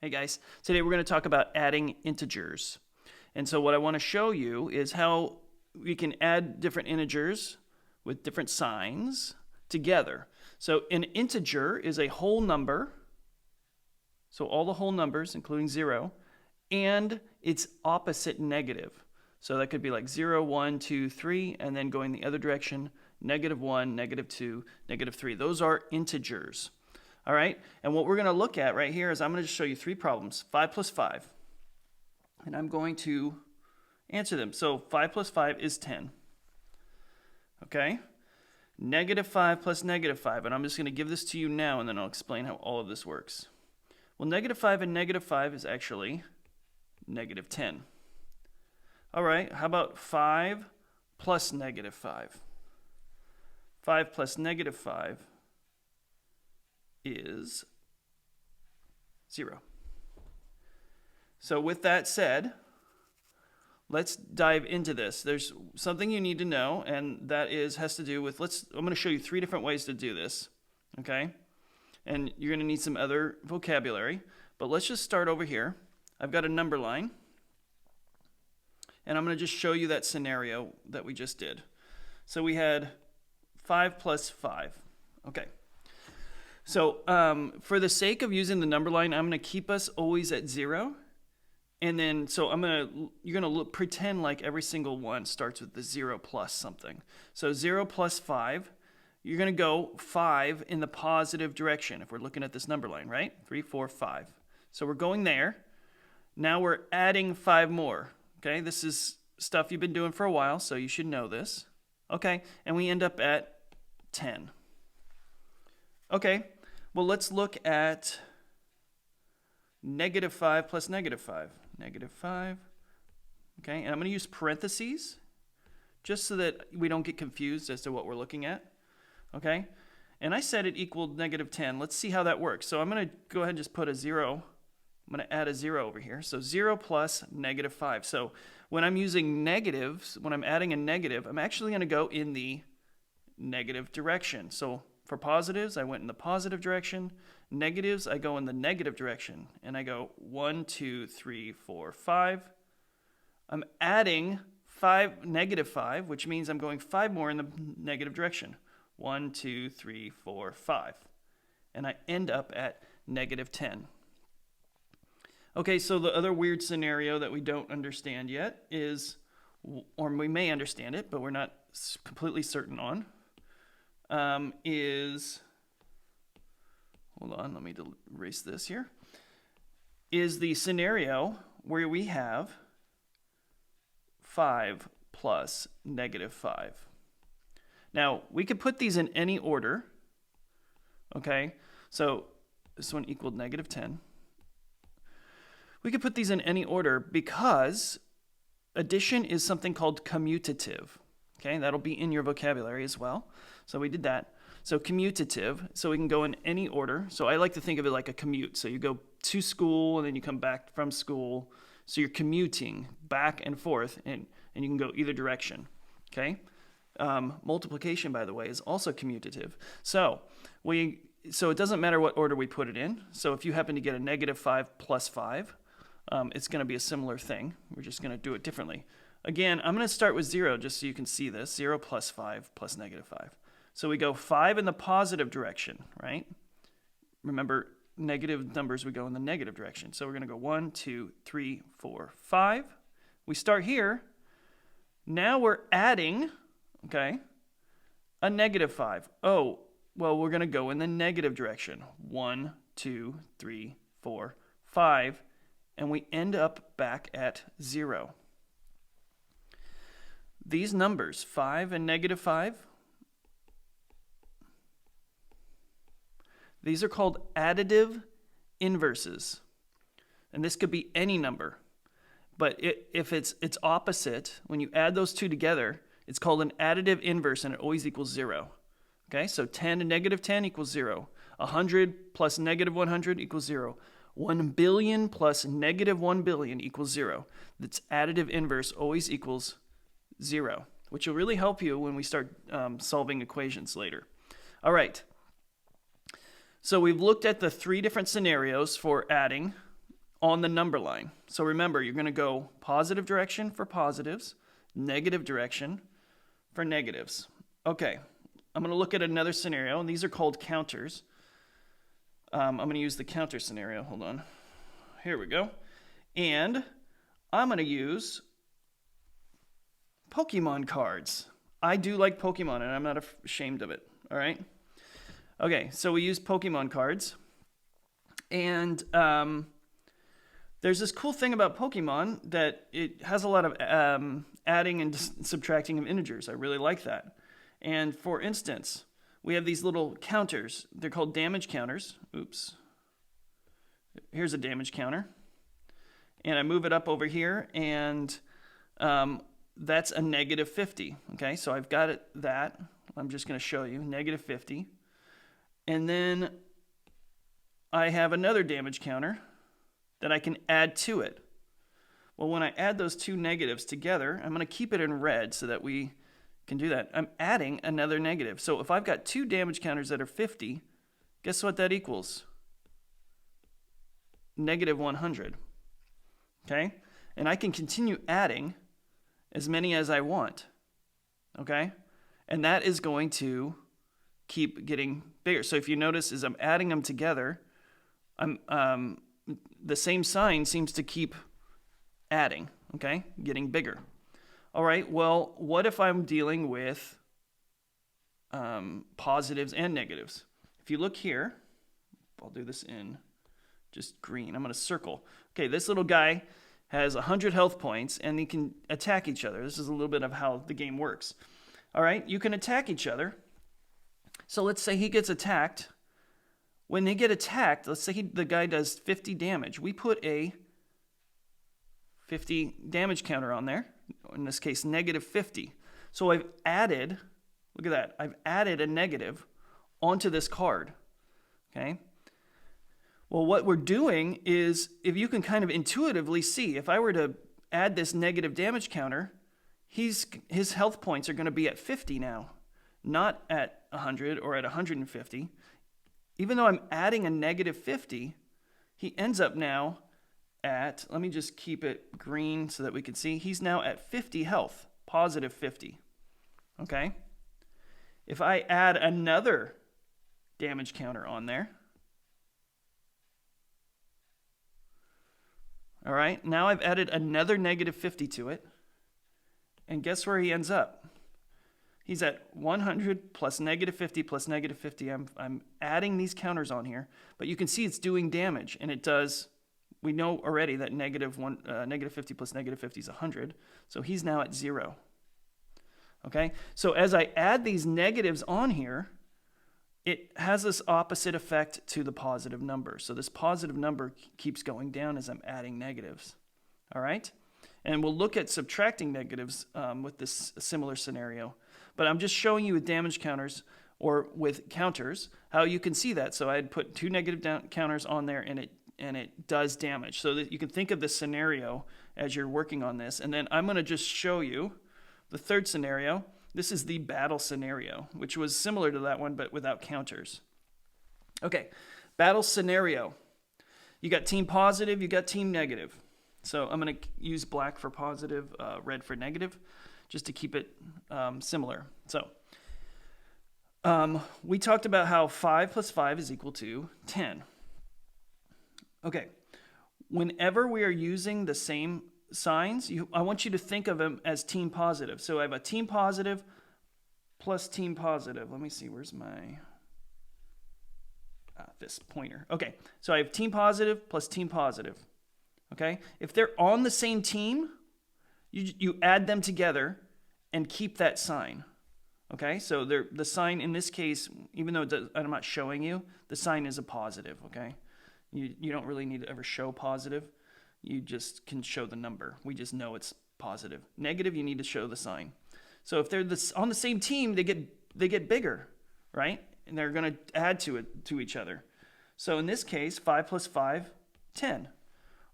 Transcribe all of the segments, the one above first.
Hey guys, today we're going to talk about adding integers. And so what I want to show you is how we can add different integers with different signs together. So an integer is a whole number, so all the whole numbers including 0, and its opposite negative. So that could be like 0, 1, 2, 3, and then going the other direction, -1, -2, -3. Those are integers. All right, and what we're going to look at right here is I'm going to just show you 3 problems, 5 plus 5, and I'm going to answer them. So 5 plus 5 is 10, okay? -5 plus -5, and I'm just going to give this to you now, and then I'll explain how all of this works. Well, -5 and -5 is actually -10. All right, how about 5 plus -5? 5 plus -5 is 0. So with that said, let's dive into this. There's something you need to know, and that has to do with, I'm going to show you 3 different ways to do this, okay? And you're going to need some other vocabulary, but let's just start over here. I've got a number line, and I'm going to just show you that scenario that we just did. So we had 5 plus 5, okay. So for the sake of using the number line, I'm going to keep us always at 0. And then, so you're going to pretend like every single one starts with the 0 plus something. So 0 plus 5, you're going to go 5 in the positive direction if we're looking at this number line, right? 3, 4, 5. So we're going there. Now we're adding 5 more. Okay, this is stuff you've been doing for a while, so you should know this. Okay, and we end up at 10. Okay. Well, let's look at -5 plus -5. -5. Okay, and I'm going to use parentheses just so that we don't get confused as to what we're looking at. Okay, and I said it equaled -10. Let's see how that works. So I'm going to go ahead and just put a 0. I'm going to add a 0 over here. So 0 plus -5. So when I'm using negatives, when I'm adding a negative, I'm actually going to go in the negative direction. So for positives, I went in the positive direction. Negatives, I go in the negative direction. And I go 1, 2, 3, 4, 5. I'm adding -5, which means I'm going 5 more in the negative direction. 1, 2, 3, 4, 5. And I end up at -10. Okay, so the other weird scenario that we don't understand yet is, or we may understand it, but we're not completely certain on, hold on, let me erase this here, is the scenario where we have 5 plus -5. Now, we could put these in any order, okay? So this one equaled -10. We could put these in any order because addition is something called commutative. Okay, that'll be in your vocabulary as well. So we did that. So commutative, so we can go in any order. So I like to think of it like a commute. So you go to school and then you come back from school. So you're commuting back and forth, and you can go either direction. Okay, multiplication, by the way, is also commutative. So it doesn't matter what order we put it in. So if you happen to get a -5 plus 5, it's going to be a similar thing. We're just going to do it differently. Again, I'm going to start with 0 just so you can see this. 0 plus 5 plus -5. So we go 5 in the positive direction, right? Remember, negative numbers, we go in the negative direction. So we're going to go 1, 2, 3, 4, 5. We start here. Now we're adding, okay, a -5. Oh, well, we're going to go in the negative direction. 1, 2, 3, 4, 5. And we end up back at 0. These numbers, 5 and -5, these are called additive inverses. And this could be any number. But if it's opposite, when you add those two together, it's called an additive inverse, and it always equals 0. Okay, so 10 and -10 equals 0. 100 plus -100 equals 0. 1 billion plus -1 billion equals 0. That's additive inverse always equals 0, which will really help you when we start solving equations later. All right. So we've looked at the 3 different scenarios for adding on the number line. So remember, you're going to go positive direction for positives, negative direction for negatives. Okay, I'm going to look at another scenario, and these are called counters. I'm going to use the counter scenario. Hold on. Here we go. And I'm going to use Pokemon cards. I do like Pokemon, and I'm not ashamed of it. All right? Okay, so we use Pokemon cards. And there's this cool thing about Pokemon that it has a lot of adding and subtracting of integers. I really like that. And for instance, we have these little counters. They're called damage counters. Oops. Here's a damage counter. And I move it up over here, and that's a negative 50. Okay, so I've got it that. I'm just going to show you, negative 50. And then I have another damage counter that I can add to it. Well, when I add those two negatives together, I'm going to keep it in red so that we can do that. I'm adding another negative. So if I've got two damage counters that are 50, guess what that equals? Negative 100. Okay? And I can continue adding as many as I want. Okay? And that is going to keep getting bigger. So if you notice, as I'm adding them together, the same sign seems to keep adding, okay? Getting bigger. All right, well, what if I'm dealing with positives and negatives? If you look here, I'll do this in just green. I'm going to circle. Okay, this little guy has 100 health points, and they can attack each other. This is a little bit of how the game works. All right, you can attack each other. So let's say he gets attacked. When they get attacked, let's say the guy does 50 damage. We put a 50 damage counter on there. In this case, negative 50. So I've added, look at that, I've added a negative onto this card. Okay? Well, what we're doing is, if you can kind of intuitively see, if I were to add this negative damage counter, his health points are going to be at 50 now, not at 100 or at 150. Even though I'm adding a negative 50, he ends up now at, let me just keep it green so that we can see, he's now at 50 health, positive 50. Okay? If I add another damage counter on there, all right, now I've added another negative 50 to it, and guess where he ends up? He's at 100 plus negative 50 plus negative 50. I'm adding these counters on here, but you can see it's doing damage, and it does. We know already that negative 50 plus negative 50 is 100, so he's now at 0. Okay, so as I add these negatives on here, it has this opposite effect to the positive number. So this positive number keeps going down as I'm adding negatives. All right, and we'll look at subtracting negatives with this similar scenario. But I'm just showing you with damage counters or with counters how you can see that. So I'd put two negative counters on there, and it does damage. So that you can think of this scenario as you're working on this. And then I'm going to just show you the third scenario. This is the battle scenario, which was similar to that one but without counters. Okay, battle scenario. You got team positive, you got team negative. So I'm going to use black for positive, red for negative, just to keep it similar. So we talked about how 5 plus 5 is equal to 10. Okay, whenever we are using the same signs, I want you to think of them as team positive. So I have a team positive plus team positive. Let me see, where's my, this pointer. Okay, so I have team positive plus team positive. Okay, if they're on the same team, you add them together and keep that sign. Okay, so the sign in this case, even though I'm not showing you, the sign is a positive. Okay, you don't really need to ever show positive. You just can show the number. We just know it's positive. Negative, you need to show the sign. So if they're on the same team, they get bigger, right? And they're going to add to each other. So in this case, 5 plus 5, 10.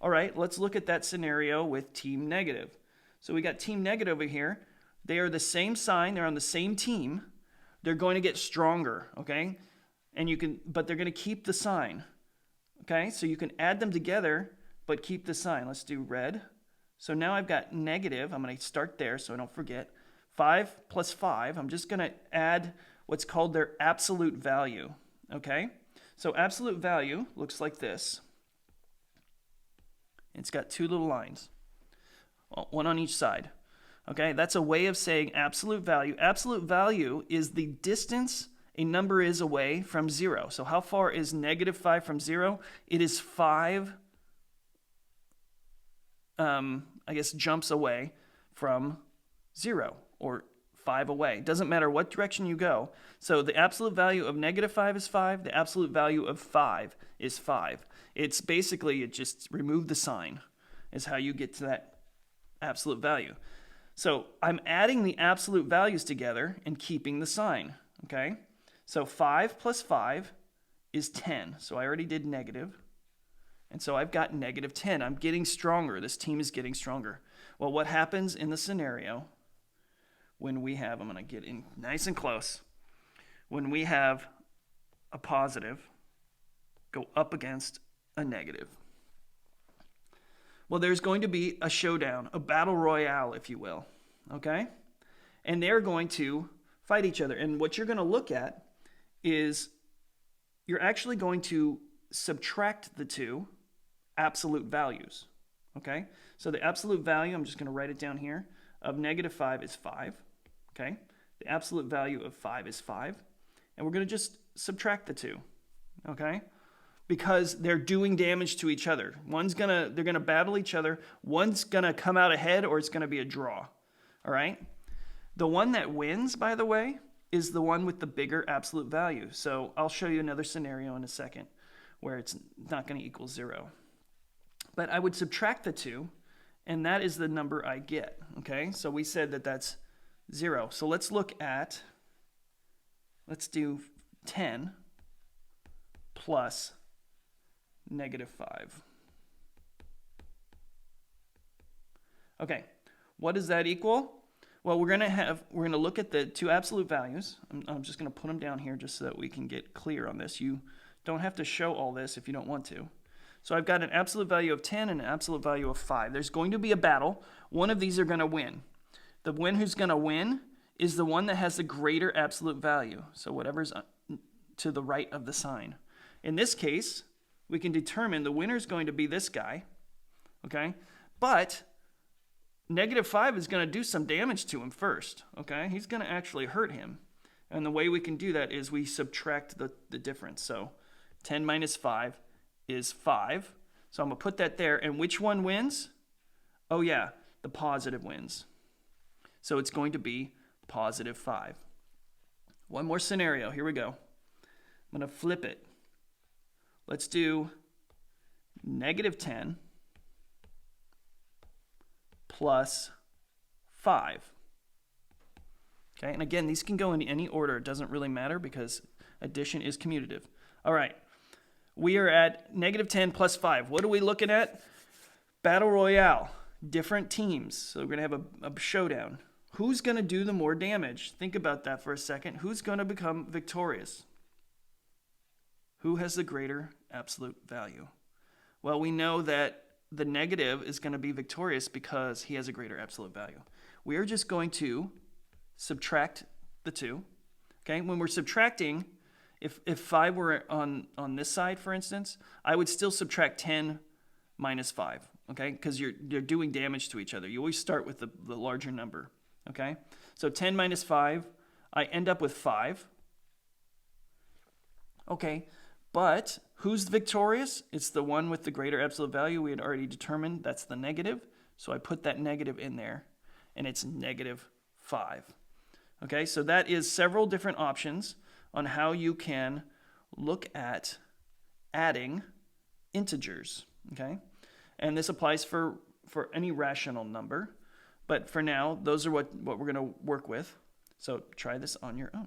All right, let's look at that scenario with team negative. So we got team negative over here. They are the same sign. They're on the same team. They're going to get stronger, okay? But they're going to keep the sign, okay? So you can add them together but keep the sign. Let's do red. So now I've got negative. I'm going to start there so I don't forget. 5 plus 5. I'm just going to add what's called their absolute value. Okay? So absolute value looks like this. It's got two little lines, one on each side. Okay? That's a way of saying absolute value. Absolute value is the distance a number is away from 0. So how far is negative 5 from 0? It is 5 jumps away from 0, or 5 away. It doesn't matter what direction you go. So the absolute value of negative 5 is 5. The absolute value of 5 is 5. It's basically, it just remove the sign is how you get to that absolute value. So I'm adding the absolute values together and keeping the sign. Okay? So 5 plus 5 is 10. So I already did negative. And so I've got negative 10. I'm getting stronger. This team is getting stronger. Well, what happens in the scenario when we have, I'm going to get in nice and close, when we have a positive go up against a negative? Well, there's going to be a showdown, a battle royale, if you will. Okay? And they're going to fight each other. And what you're going to look at is you're actually going to subtract the two absolute values. Okay? So the absolute value, I'm just going to write it down here, of negative 5 is 5. Okay? The absolute value of 5 is 5. And we're going to just subtract the two. Okay? Because they're doing damage to each other. They're going to battle each other. One's going to come out ahead, or it's going to be a draw. All right? The one that wins, by the way, is the one with the bigger absolute value. So I'll show you another scenario in a second where it's not going to equal 0. But I would subtract the two, and that is the number I get. Okay? So we said that that's 0. So let's do 10 plus negative 5. Okay, what does that equal? Well, we're going to look at the two absolute values. I'm just going to put them down here just so that we can get clear on this. You don't have to show all this if you don't want to. So I've got an absolute value of 10 and an absolute value of 5. There's going to be a battle. One of these are going to win. The one who's going to win is the one that has the greater absolute value. So whatever's to the right of the sign. In this case, we can determine the winner is going to be this guy. Okay? But negative 5 is going to do some damage to him first. Okay? He's going to actually hurt him. And the way we can do that is we subtract the difference. So 10 minus 5 is 5. So I'm going to put that there. And which one wins? Oh yeah, the positive wins. So it's going to be positive 5. One more scenario. Here we go. I'm going to flip it. Let's do negative 10 plus 5. Okay, and again, these can go in any order. It doesn't really matter because addition is commutative. All right, we are at negative 10 plus 5. What are we looking at? Battle Royale, different teams. So we're going to have a showdown. Who's going to do the more damage? Think about that for a second. Who's going to become victorious? Who has the greater absolute value? Well, we know that the negative is going to be victorious because he has a greater absolute value. We are just going to subtract the two. Okay, when we're subtracting, if 5 were on this side, for instance, I would still subtract 10 minus 5. Okay, because you're doing damage to each other. You always start with the larger number. Okay, so 10 minus 5, I end up with 5. Okay, but who's victorious? It's the one with the greater absolute value. We had already determined that's the negative. So I put that negative in there, and it's negative 5. Okay, so that is several different options on how you can look at adding integers. Okay, and this applies for any rational number. But for now, those are what we're going to work with. So try this on your own.